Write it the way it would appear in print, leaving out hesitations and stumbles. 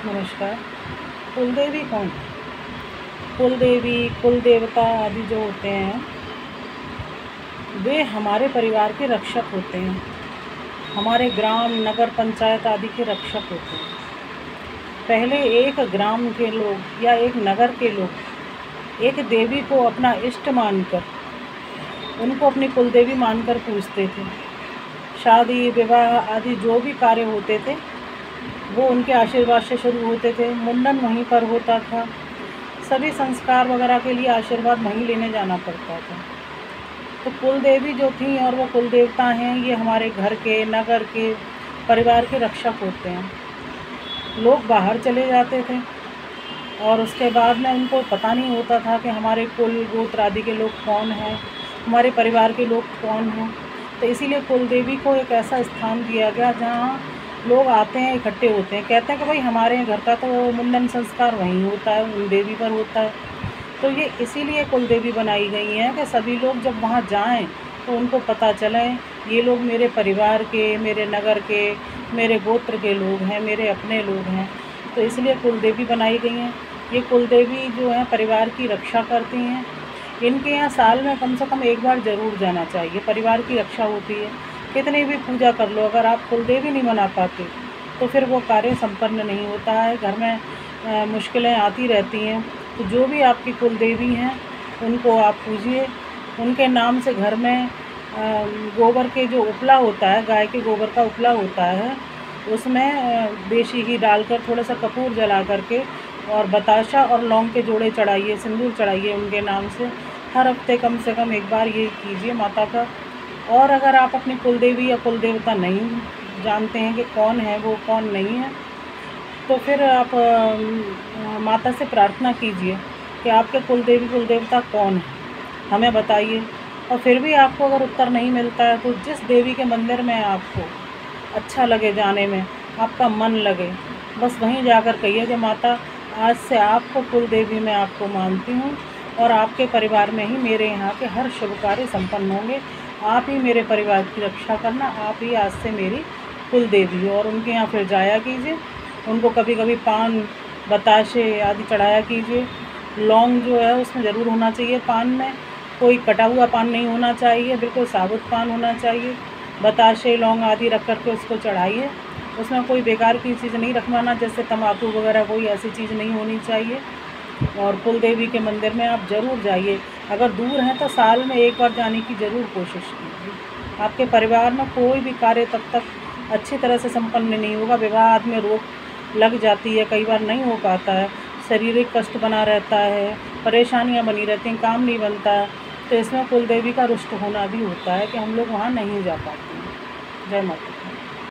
नमस्कार। कुलदेवी कौन है? कुलदेवी, कुल देवता आदि जो होते हैं वे हमारे परिवार के रक्षक होते हैं। हमारे ग्राम, नगर पंचायत आदि के रक्षक होते हैं। पहले एक ग्राम के लोग या एक नगर के लोग एक देवी को अपना इष्ट मानकर, उनको अपनी कुलदेवी मानकर पूजते थे। शादी विवाह आदि जो भी कार्य होते थे वो उनके आशीर्वाद से शुरू होते थे। मुंडन वहीं पर होता था। सभी संस्कार वगैरह के लिए आशीर्वाद वहीं लेने जाना पड़ता था। तो कुलदेवी जो थी और वो कुल देवता हैं, ये हमारे घर के, नगर के, परिवार के रक्षक होते हैं। लोग बाहर चले जाते थे और उसके बाद में उनको पता नहीं होता था कि हमारे कुल गोत्र आदि के लोग कौन हैं, हमारे परिवार के लोग कौन हैं। तो इसीलिए कुलदेवी को एक ऐसा स्थान दिया गया जहाँ लोग आते हैं, इकट्ठे होते हैं। कहते हैं कि भाई हमारे घर का तो मुंडन संस्कार वहीं होता है, उन देवी पर होता है। तो ये इसीलिए कुलदेवी बनाई गई हैं कि सभी लोग जब वहाँ जाएं तो उनको पता चले ये लोग मेरे परिवार के, मेरे नगर के, मेरे गोत्र के लोग हैं, मेरे अपने लोग हैं। तो इसलिए कुलदेवी बनाई गई हैं। ये कुलदेवी जो है परिवार की रक्षा करती हैं। इनके यहाँ साल में कम से कम एक बार ज़रूर जाना चाहिए। परिवार की रक्षा होती है। कितनी भी पूजा कर लो, अगर आप कुलदेवी नहीं मना पाते तो फिर वो कार्य संपन्न नहीं होता है। घर में मुश्किलें आती रहती हैं। तो जो भी आपकी कुलदेवी हैं उनको आप पूजिए। उनके नाम से घर में गोबर के जो उपला होता है, गाय के गोबर का उपला होता है, उसमें देशी घी डालकर थोड़ा सा कपूर जला करके और बताशा और लौंग के जोड़े चढ़ाइए, सिंदूर चढ़ाइए उनके नाम से। हर हफ्ते कम से कम एक बार ये कीजिए माता का। और अगर आप अपनी कुलदेवी या कुलदेवता नहीं जानते हैं कि कौन है वो, कौन नहीं है, तो फिर आप माता से प्रार्थना कीजिए कि आपके कुलदेवी कुलदेवता कौन है, हमें बताइए। और फिर भी आपको अगर उत्तर नहीं मिलता है तो जिस देवी के मंदिर में आपको अच्छा लगे जाने में, आपका मन लगे, बस वहीं जाकर कहिए कि माता आज से आपको कुलदेवी मैं आपको मानती हूँ और आपके परिवार में ही मेरे यहाँ के हर शुभ कार्य संपन्न होंगे। आप ही मेरे परिवार की रक्षा करना, आप ही आज से मेरी कुलदेवी हो। और उनके यहाँ फिर जाया कीजिए। उनको कभी कभी पान, बताशे आदि चढ़ाया कीजिए। लौंग जो है उसमें ज़रूर होना चाहिए पान में। कोई कटा हुआ पान नहीं होना चाहिए, बिल्कुल साबुत पान होना चाहिए। बताशे, लौंग आदि रख कर के उसको चढ़ाइए। उसमें कोई बेकार की चीज़ नहीं रखवाना, जैसे तम्बाकू वगैरह कोई ऐसी चीज़ नहीं होनी चाहिए। और कुलदेवी के मंदिर में आप ज़रूर जाइए। अगर दूर हैं तो साल में एक बार जाने की ज़रूर कोशिश कीजिए। आपके परिवार में कोई भी कार्य तब तक अच्छी तरह से संपन्न नहीं होगा। विवाह में रोक लग जाती है, कई बार नहीं हो पाता है, शारीरिक कष्ट बना रहता है, परेशानियां बनी रहती हैं, काम नहीं बनता है। तो इसमें कुलदेवी का रुष्ट होना भी होता है कि हम लोग वहाँ नहीं जा पाते हैं। जय माता दी।